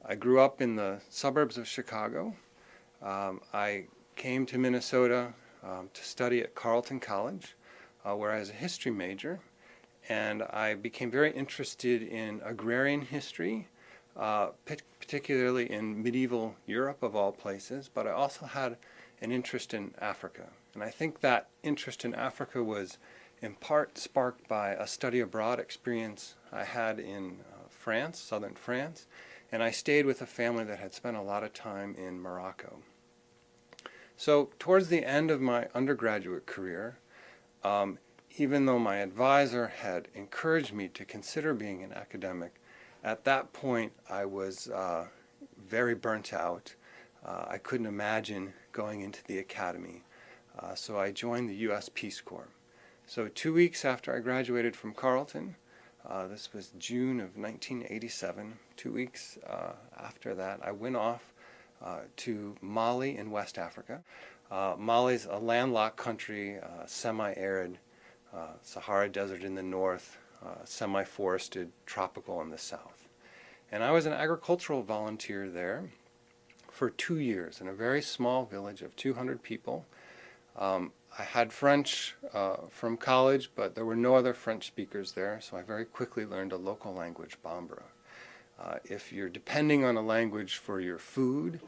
I grew up in the suburbs of Chicago. I came to Minnesota to study at Carleton College, where I was a history major, and I became very interested in agrarian history, particularly in medieval Europe of all places, but I also had an interest in Africa. And I think that interest in Africa was in part sparked by a study abroad experience I had in France, southern France, and I stayed with a family that had spent a lot of time in Morocco. So towards the end of my undergraduate career, even though my advisor had encouraged me to consider being an academic, at that point I was very burnt out. I couldn't imagine going into the academy, so I joined the U.S. Peace Corps. So 2 weeks after I graduated from Carleton, this was June of 1987, 2 weeks after that, I went off to Mali in West Africa. Mali's a landlocked country, semi-arid, Sahara Desert in the north, semi-forested, tropical in the south. And I was an agricultural volunteer there for 2 years in a very small village of 200 people. I had French from college, but there were no other French speakers there, so I very quickly learned a local language, Bambara. If you're depending on a language for your food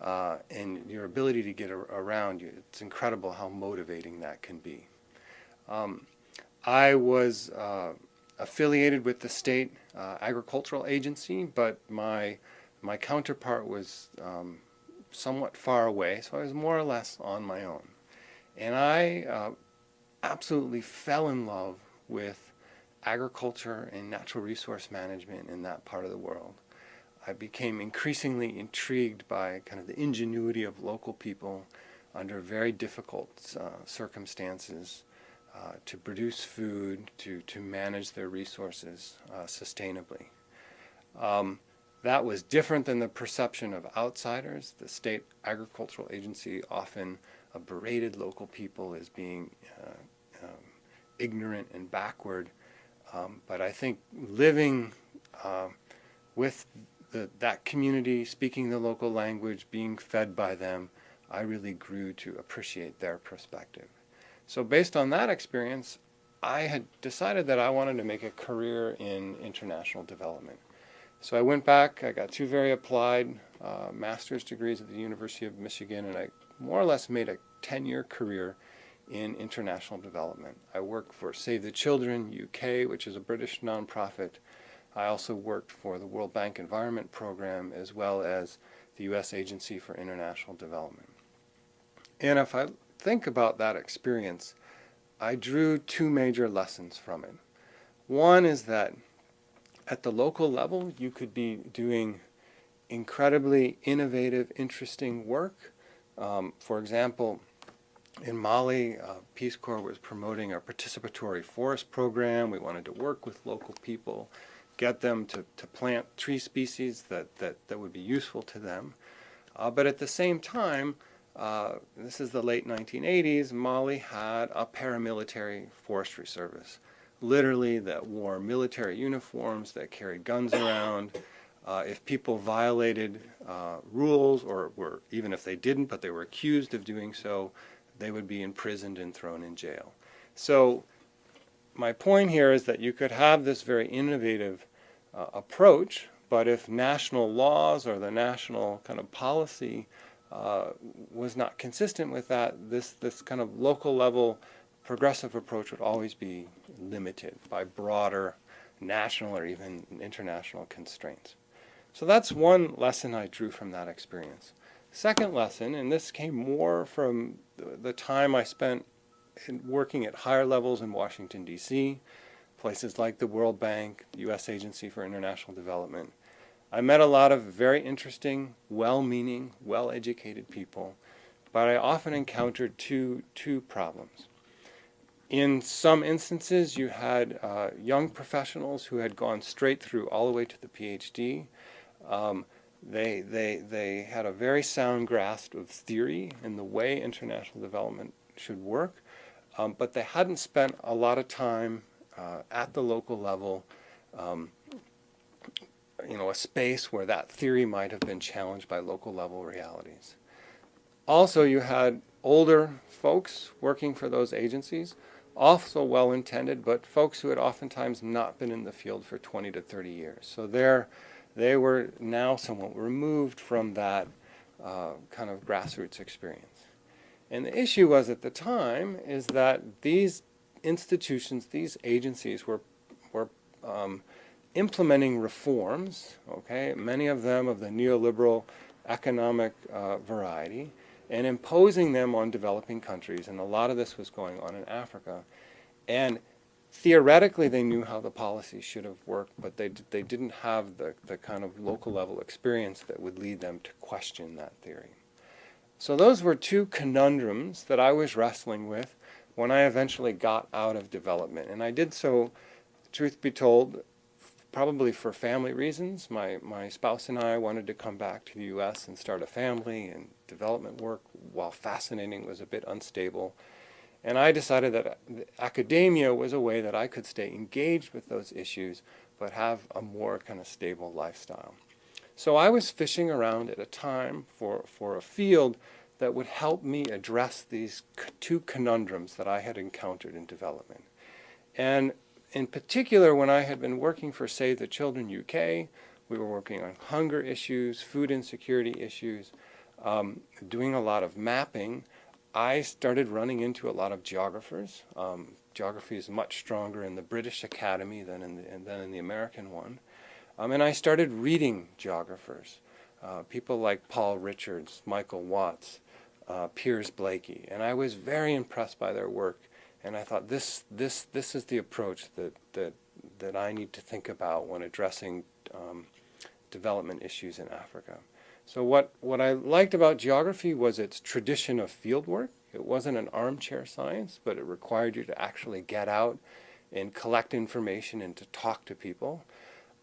and your ability to get around, it's incredible how motivating that can be. I was affiliated with the state agricultural agency, but my counterpart was somewhat far away, so I was more or less on my own. And I absolutely fell in love with agriculture and natural resource management in that part of the world. I became increasingly intrigued by kind of the ingenuity of local people under very difficult circumstances to produce food, to manage their resources sustainably. That was different than the perception of outsiders. The state agricultural agency often berated local people as being ignorant and backward. But I think living with that community, speaking the local language, being fed by them, I really grew to appreciate their perspective. So based on that experience, I had decided that I wanted to make a career in international development. So I went back, I got 2 very applied master's degrees at the University of Michigan, and I more or less made a 10-year career in international development. I worked for Save the Children UK, which is a British nonprofit. I also worked for the World Bank Environment Program as well as the U.S. Agency for International Development. And if I think about that experience, I drew 2 major lessons from it. One is that at the local level, you could be doing incredibly innovative, interesting work. For example, in Mali, Peace Corps was promoting a participatory forest program. We wanted to work with local people, get them to plant tree species that would be useful to them. But at the same time, this is the late 1980s, Mali had a paramilitary forestry service, literally that wore military uniforms, that carried guns around. If people violated rules, or even if they didn't, but they were accused of doing so, they would be imprisoned and thrown in jail. So my point here is that you could have this very innovative approach, but if national laws or the national kind of policy was not consistent with that, this kind of local level progressive approach would always be limited by broader national or even international constraints. So that's one lesson I drew from that experience. Second lesson, and this came more from the time I spent working at higher levels in Washington, D.C., places like the World Bank, the U.S. Agency for International Development. I met a lot of very interesting, well-meaning, well-educated people, but I often encountered two problems. In some instances, you had young professionals who had gone straight through all the way to the PhD. They had a very sound grasp of theory and the way international development should work, but they hadn't spent a lot of time at the local level a space where that theory might have been challenged by local level realities. Also, you had older folks working for those agencies, also well-intended, but folks who had oftentimes not been in the field for 20 to 30 years. So they were now somewhat removed from that kind of grassroots experience. And the issue was at the time is that these institutions, these agencies were implementing reforms, okay, many of them of the neoliberal economic variety, and imposing them on developing countries. And a lot of this was going on in Africa. And theoretically, they knew how the policy should have worked, but they didn't have the kind of local level experience that would lead them to question that theory. So those were two conundrums that I was wrestling with when I eventually got out of development. And I did so, truth be told, probably for family reasons. My spouse and I wanted to come back to the U.S. and start a family, and development work, while fascinating, was a bit unstable. And I decided that academia was a way that I could stay engaged with those issues, but have a more kind of stable lifestyle. So I was fishing around at a time for a field that would help me address these two conundrums that I had encountered in development. And in particular, when I had been working for Save the Children UK, we were working on hunger issues, food insecurity issues, doing a lot of mapping. I started running into a lot of geographers. Geography is much stronger in the British Academy than in the American one. And I started reading geographers, people like Paul Richards, Michael Watts, Piers Blakey, and I was very impressed by their work. And I thought this is the approach that I need to think about when addressing development issues in Africa. So what I liked about geography was its tradition of field work. It wasn't an armchair science, but it required you to actually get out and collect information and to talk to people.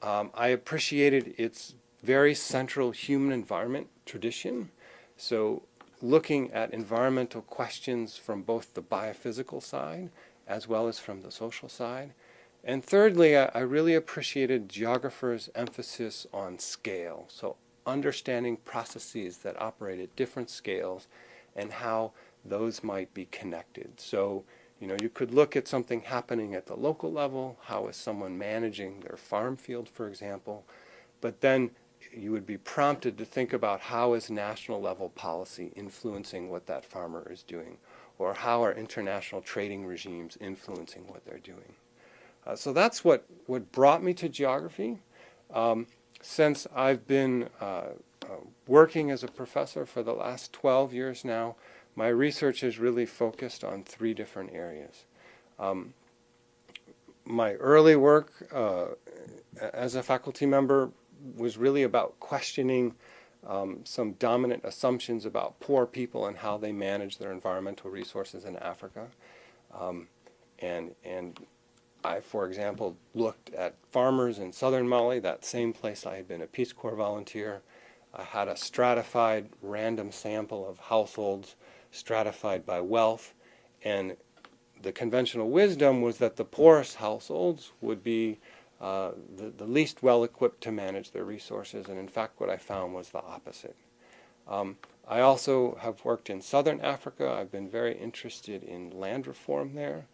I appreciated its very central human environment tradition. So looking at environmental questions from both the biophysical side as well as from the social side. And thirdly, I really appreciated geographers' emphasis on scale. So understanding processes that operate at different scales and how those might be connected. So, you could look at something happening at the local level, how is someone managing their farm field, for example, but then you would be prompted to think about how is national level policy influencing what that farmer is doing, or how are international trading regimes influencing what they're doing. So that's what brought me to geography. Since I've been working as a professor for the last 12 years now, my research is really focused on 3 different areas. My early work as a faculty member was really about questioning some dominant assumptions about poor people and how they manage their environmental resources in Africa. And I, for example, looked at farmers in southern Mali, that same place I had been a Peace Corps volunteer. I had a stratified random sample of households stratified by wealth, and the conventional wisdom was that the poorest households would be the least well-equipped to manage their resources, and in fact what I found was the opposite. I also have worked in southern Africa. I've been very interested in land reform there,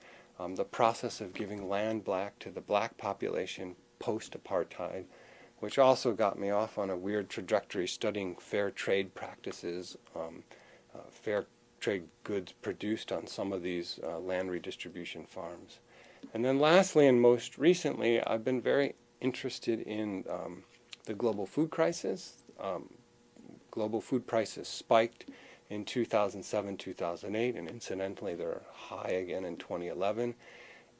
the process of giving land back to the black population post-apartheid, which also got me off on a weird trajectory studying fair trade practices, fair trade goods produced on some of these land redistribution farms. And then lastly, and most recently, I've been very interested in the global food crisis. Global food prices spiked in 2007, 2008, and incidentally they're high again in 2011,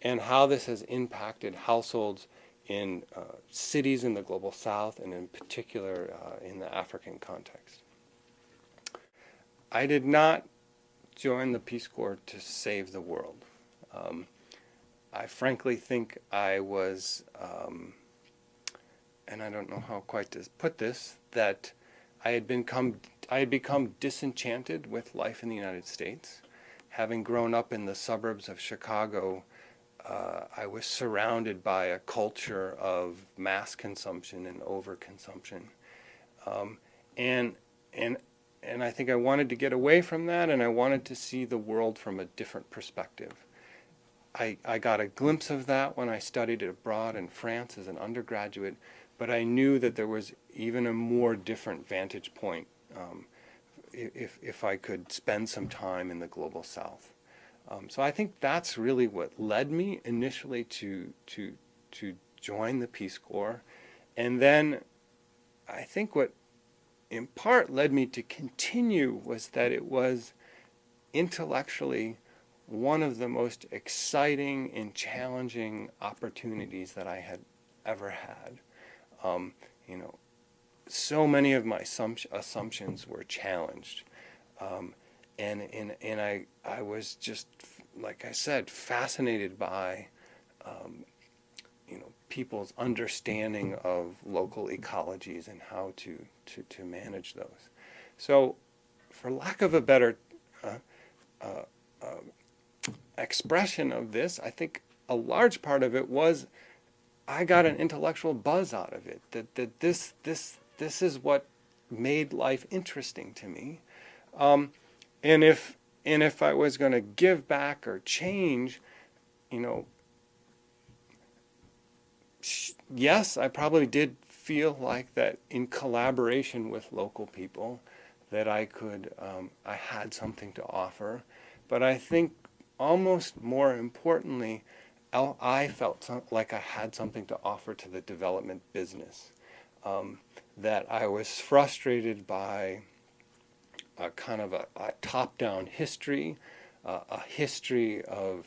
and how this has impacted households in cities in the global south, and in particular in the African context. I did not join the Peace Corps to save the world. I frankly think I was, and I don't know how quite to put this, that I had become disenchanted with life in the United States. Having grown up in the suburbs of Chicago, I was surrounded by a culture of mass consumption and overconsumption, and and and I think I wanted to get away from that, and I wanted to see the world from a different perspective. I got a glimpse of that when I studied abroad in France as an undergraduate, but I knew that there was even a more different vantage point if I could spend some time in the global South. So I think that's really what led me initially to join the Peace Corps, and then I think what in part led me to continue was that it was intellectually one of the most exciting and challenging opportunities that I had ever had. You know, so many of my assumptions were challenged. And I was just, like I said, fascinated by people's understanding of local ecologies and how to manage those. So, for lack of a better expression of this, I think a large part of it was I got an intellectual buzz out of it. That this is what made life interesting to me. And if I was going to give back or change, yes, I probably did feel like that in collaboration with local people, that I had something to offer. But I think almost more importantly, I felt like I had something to offer to the development business. That I was frustrated by a kind of a top-down history, a history of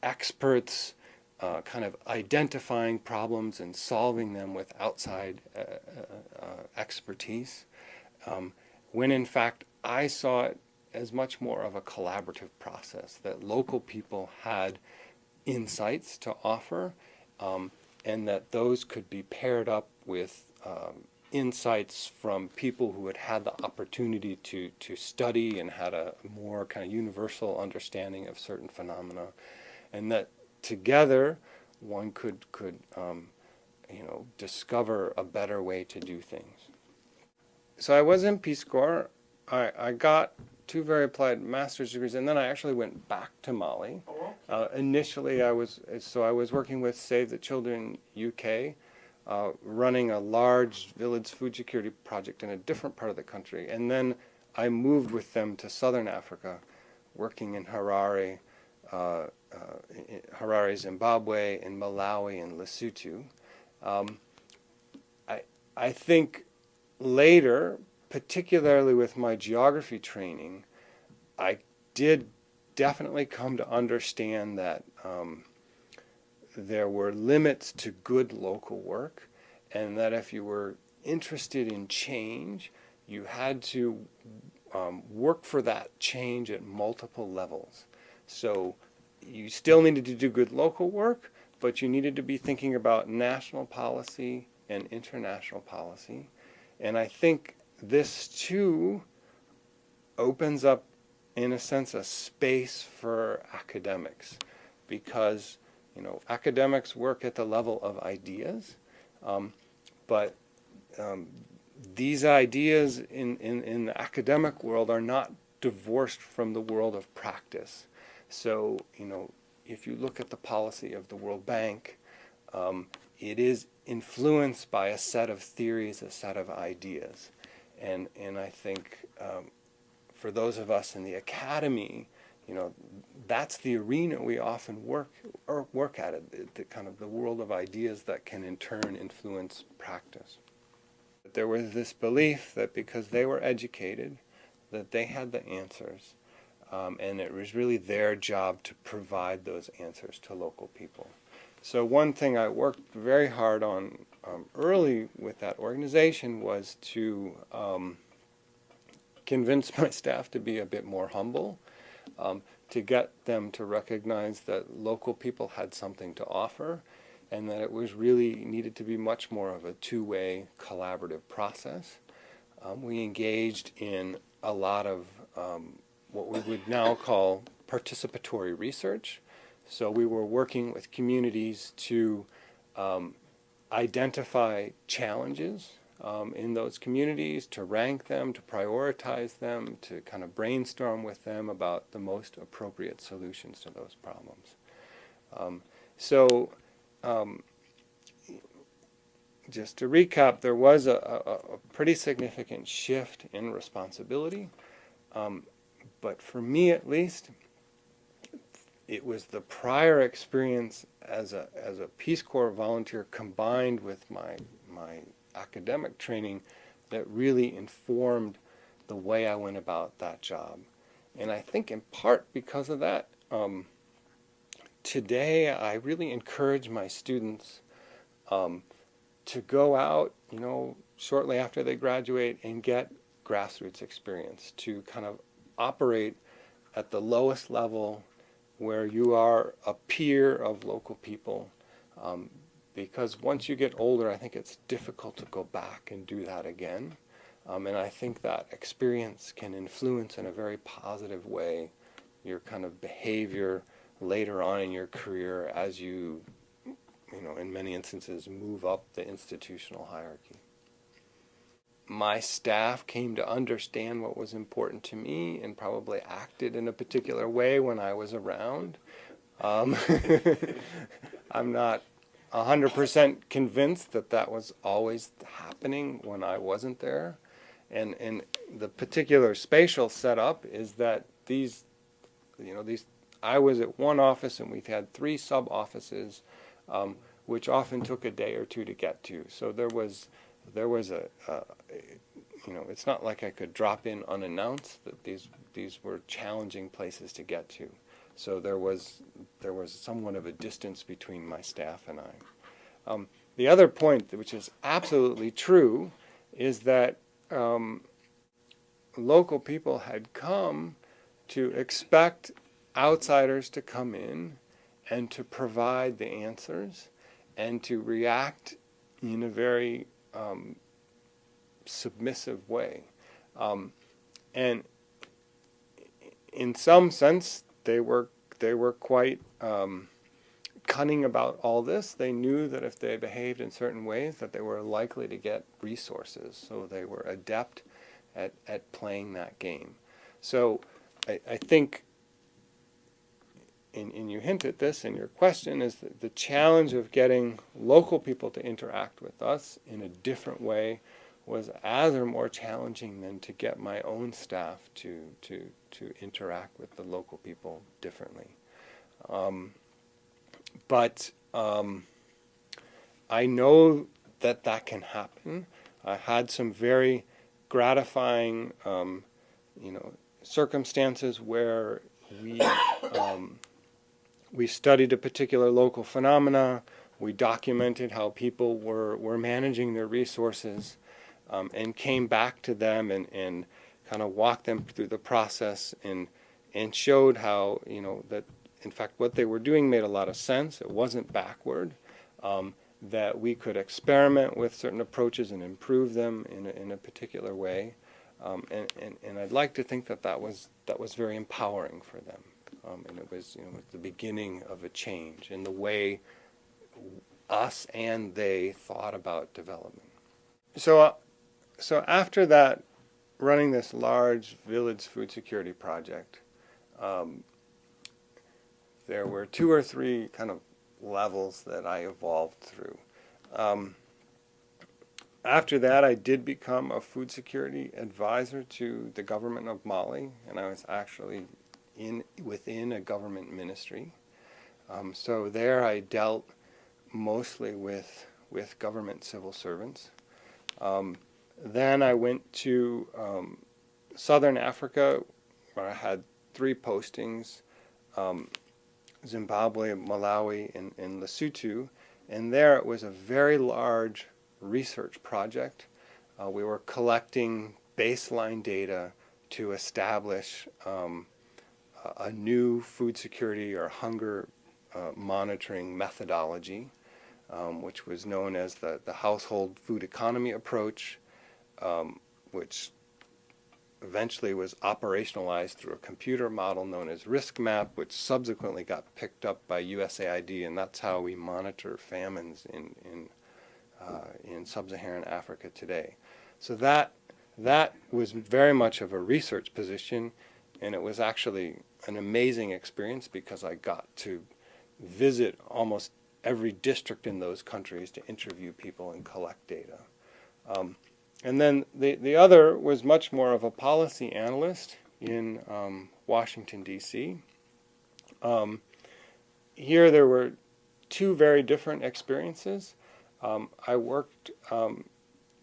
experts kind of identifying problems and solving them with outside expertise, when in fact I saw it as much more of a collaborative process, that local people had insights to offer, and that those could be paired up with insights from people who had the opportunity to study and had a more kind of universal understanding of certain phenomena, and that together one could discover a better way to do things. So I was in Peace Corps. I got 2 very applied master's degrees, and then I actually went back to Mali. Initially, I was working with Save the Children UK, running a large village food security project in a different part of the country, and then I moved with them to southern Africa, working in Harare, Zimbabwe, in Malawi, and Lesotho. I think later, particularly with my geography training, I did definitely come to understand that there were limits to good local work, and that if you were interested in change, you had to work for that change at multiple levels. So you still needed to do good local work, but you needed to be thinking about national policy and international policy. And I think this too opens up, in a sense, a space for academics, because academics work at the level of ideas, but these ideas in the academic world are not divorced from the world of practice. So, if you look at the policy of the World Bank, it is influenced by a set of theories, a set of ideas. And I think for those of us in the academy, that's the arena we often work at, the kind of the world of ideas that can in turn influence practice. But there was this belief that because they were educated, that they had the answers, and it was really their job to provide those answers to local people. So one thing I worked very hard on early with that organization was to convince my staff to be a bit more humble, to get them to recognize that local people had something to offer, and that it was really needed to be much more of a two-way collaborative process. We engaged in a lot of what we would now call participatory research. So we were working with communities to identify challenges in those communities, to rank them, to prioritize them, to kind of brainstorm with them about the most appropriate solutions to those problems. So just to recap, there was a pretty significant shift in responsibility, but for me at least, it was the prior experience as a Peace Corps volunteer combined with my academic training that really informed the way I went about that job. And I think in part because of that, today I really encourage my students to go out, shortly after they graduate and get grassroots experience, to kind of operate at the lowest level where you are a peer of local people. Because once you get older, I think it's difficult to go back and do that again. And I think that experience can influence in a very positive way your kind of behavior later on in your career as you, in many instances, move up the institutional hierarchy. My staff came to understand what was important to me and probably acted in a particular way when I was around. I'm not 100% convinced that was always happening when I wasn't there. And the particular spatial setup is that I was at one office and we had 3 sub-offices, which often took a day or 2 to get to. So there was it's not like I could drop in unannounced, that these were challenging places to get to. So there was somewhat of a distance between my staff and I. The other point, which is absolutely true, is that local people had come to expect outsiders to come in and to provide the answers and to react in a very submissive way. And in some sense, they were quite cunning about all this. They knew that if they behaved in certain ways that they were likely to get resources. So they were adept at playing that game. So I think, and you hint at this in your question, is that the challenge of getting local people to interact with us in a different way was as or more challenging than to get my own staff to interact with the local people differently. But I know that can happen. I had some very gratifying, circumstances where we studied a particular local phenomena. We documented how people were managing their resources, and came back to them and kind of walked them through the process and showed how, that in fact what they were doing made a lot of sense. It wasn't backward. That we could experiment with certain approaches and improve them in a particular way. And I'd like to think that was very empowering for them. And it was the beginning of a change in the way us and they thought about development. So after that, running this large village food security project, there were 2 or 3 kind of levels that I evolved through. After that, I did become a food security advisor to the government of Mali, and I was actually within a government ministry. So there I dealt mostly with government civil servants. Then I went to Southern Africa, where I had 3 postings, Zimbabwe, Malawi, and Lesotho. And there it was a very large research project. We were collecting baseline data to establish a new food security or hunger monitoring methodology, which was known as the household food economy approach, which eventually was operationalized through a computer model known as RiskMap, which subsequently got picked up by USAID, and that's how we monitor famines in sub-Saharan Africa today. So that was very much of a research position, and it was actually an amazing experience because I got to visit almost every district in those countries to interview people and collect data. And then the other was much more of a policy analyst in Washington, D.C. Here there were two very different experiences. I worked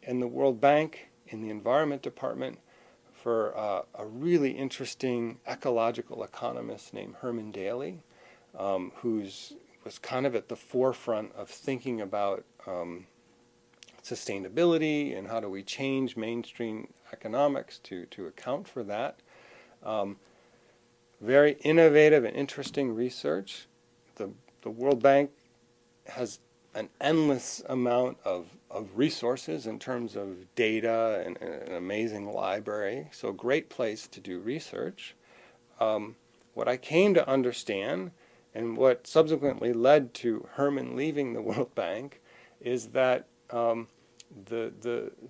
in the World Bank in the Environment Department for a really interesting ecological economist named Herman Daly, who was kind of at the forefront of thinking about sustainability and how do we change mainstream economics to account for that. Very innovative and interesting research. The World Bank has an endless amount of resources in terms of data and an amazing library, so great place to do research. What I came to understand, and what subsequently led to Herman leaving the World Bank, is that the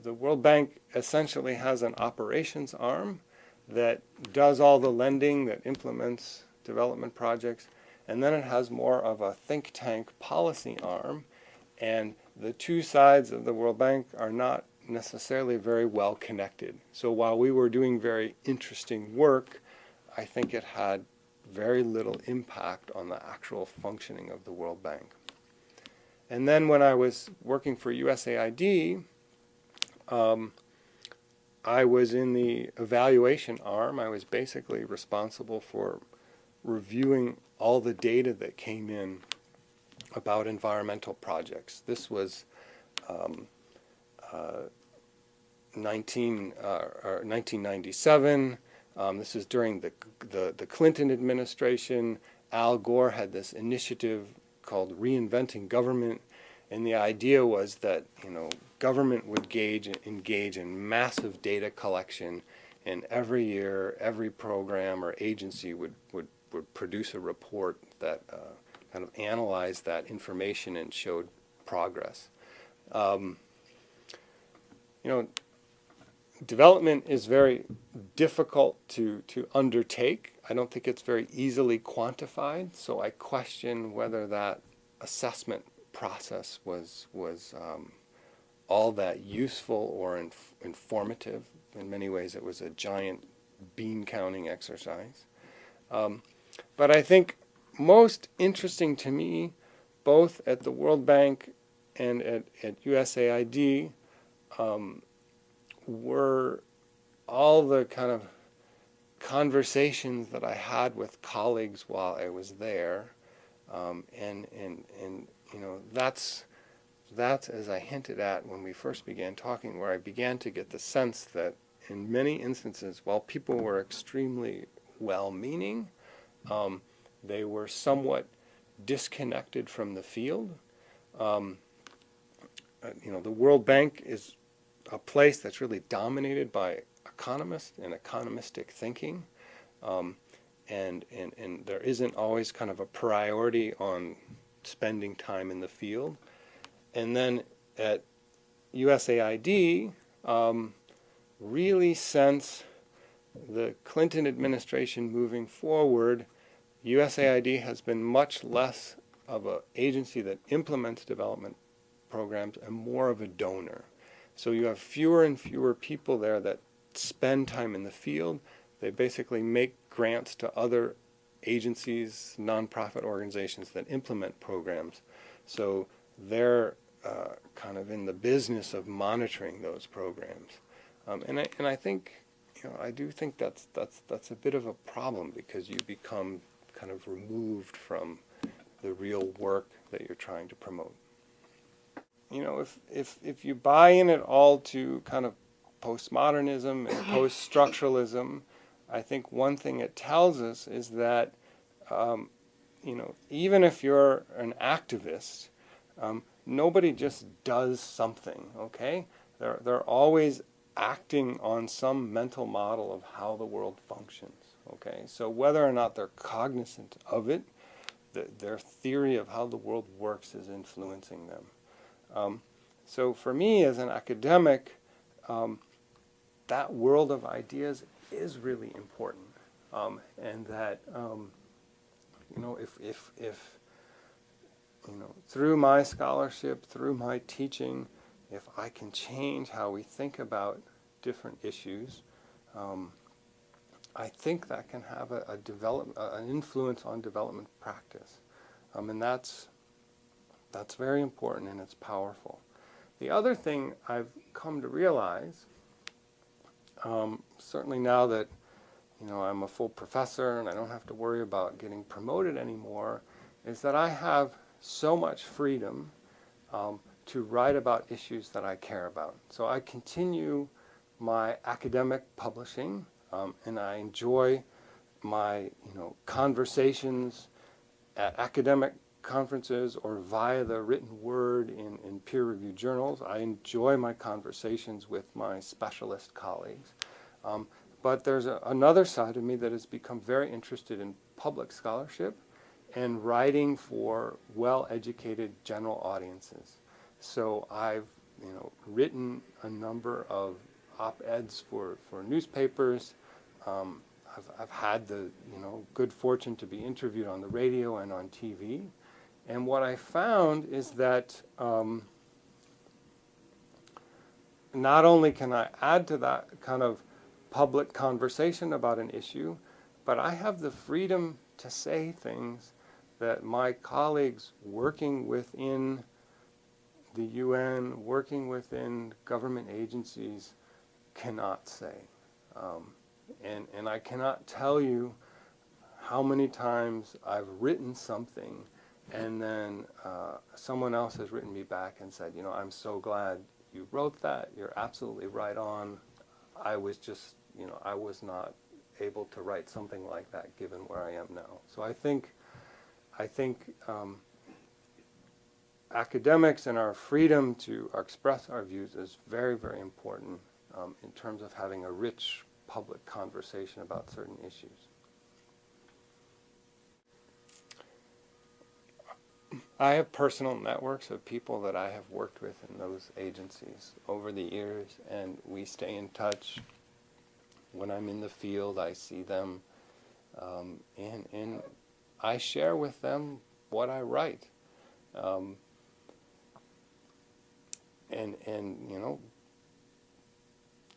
World Bank essentially has an operations arm that does all the lending, that implements development projects, and then it has more of a think tank policy arm, and the two sides of the World Bank are not necessarily very well connected. So while we were doing very interesting work, I think it had very little impact on the actual functioning of the World Bank. And then when I was working for USAID, I was in the evaluation arm. I was basically responsible for reviewing all the data that came in about environmental projects. This was 1997. This is during the Clinton administration. Al Gore had this initiative called Reinventing Government, and the idea was that government would engage in massive data collection, and every year every program or agency would produce a report that kind of analyzed that information and showed progress. Development is very difficult to undertake. I don't think it's very easily quantified, so I question whether that assessment process was all that useful or informative. In many ways it was a giant bean counting exercise. But I think most interesting to me, both at the World Bank and at USAID, were all the kind of conversations that I had with colleagues while I was there, and that's as I hinted at when we first began talking, where I began to get the sense that in many instances, while people were extremely well-meaning, they were somewhat disconnected from the field. The World Bank is a place that's really dominated by economists and economistic thinking, and there isn't always kind of a priority on spending time in the field. And then at USAID, really since the Clinton administration moving forward, USAID has been much less of an agency that implements development programs and more of a donor. So you have fewer and fewer people there that spend time in the field. They basically make grants to other agencies, nonprofit organizations that implement programs. So they're kind of in the business of monitoring those programs. And I think, I do think that's a bit of a problem, because you become kind of removed from the real work that you're trying to promote. If you buy in at all to kind of postmodernism and post-structuralism, I think one thing it tells us is that, even if you're an activist, nobody just does something, okay? There are always acting on some mental model of how the world functions. Okay, so whether or not they're cognizant of it, their theory of how the world works is influencing them. So for me as an academic, that world of ideas is really important, and that if through my scholarship, through my teaching, if I can change how we think about different issues, I think that can have an influence on development practice, and that's very important and it's powerful. The other thing I've come to realize, certainly now that I'm a full professor and I don't have to worry about getting promoted anymore, is that I have so much freedom to write about issues that I care about. So I continue my academic publishing, and I enjoy my conversations at academic conferences or via the written word in peer-reviewed journals. I enjoy my conversations with my specialist colleagues. But there's another side of me that has become very interested in public scholarship and writing for well-educated general audiences. So I've written a number of op-eds for newspapers. I've had the good fortune to be interviewed on the radio and on TV. And what I found is that not only can I add to that kind of public conversation about an issue, but I have the freedom to say things that my colleagues working within the UN, working within government agencies cannot say. And I cannot tell you how many times I've written something and then someone else has written me back and said, I'm so glad you wrote that, you're absolutely right on. I was just, I was not able to write something like that given where I am now. So I think academics and our freedom to express our views is very, very important in terms of having a rich public conversation about certain issues. I have personal networks of people that I have worked with in those agencies over the years, and we stay in touch. When I'm in the field, I see them, and I share with them what I write. And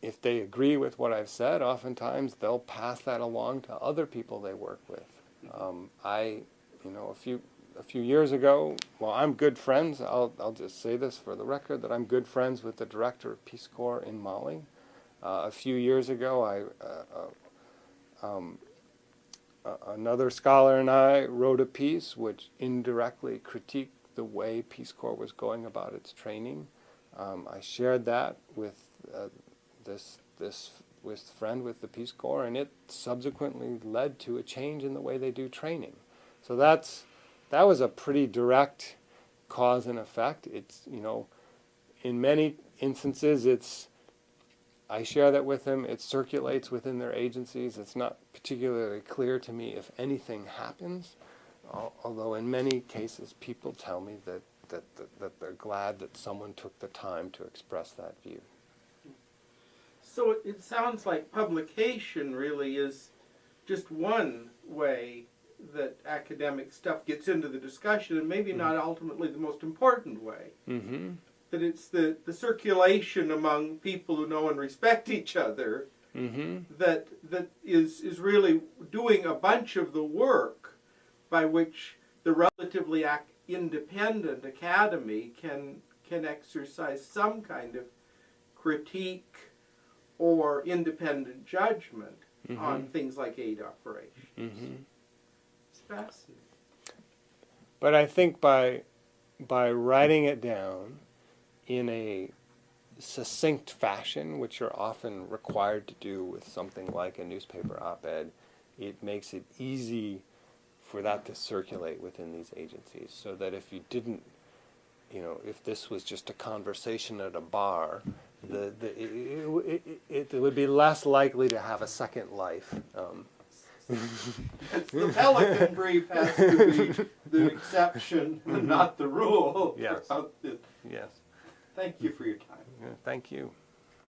if they agree with what I've said, oftentimes they'll pass that along to other people they work with. A few years ago, well, I'm good friends. I'll just say this for the record, that I'm good friends with the director of Peace Corps in Mali. A few years ago, another scholar and I wrote a piece which indirectly critiqued the way Peace Corps was going about its training. I shared that with this friend with the Peace Corps, and it subsequently led to a change in the way they do training. So that was a pretty direct cause and effect. It's, in many instances, I share that with them. It circulates within their agencies. It's not particularly clear to me if anything happens, although in many cases people tell me that they're glad that someone took the time to express that view. So it sounds like publication really is just one way that academic stuff gets into the discussion, and maybe not ultimately the most important way. Mm-hmm. That it's the circulation among people who know and respect each other that is really doing a bunch of the work by which the relatively independent academy can exercise some kind of critique or independent judgment on things like aid operations. Mm-hmm. It's fascinating. But I think by writing it down in a succinct fashion, which you're often required to do with something like a newspaper op-ed, it makes it easy for that to circulate within these agencies, so that if you didn't, if this was just a conversation at a bar, it would be less likely to have a second life. The Pelican Brief has to be the exception and not the rule. Yes. throughout this. Yes. Thank you for your time. Yeah, thank you.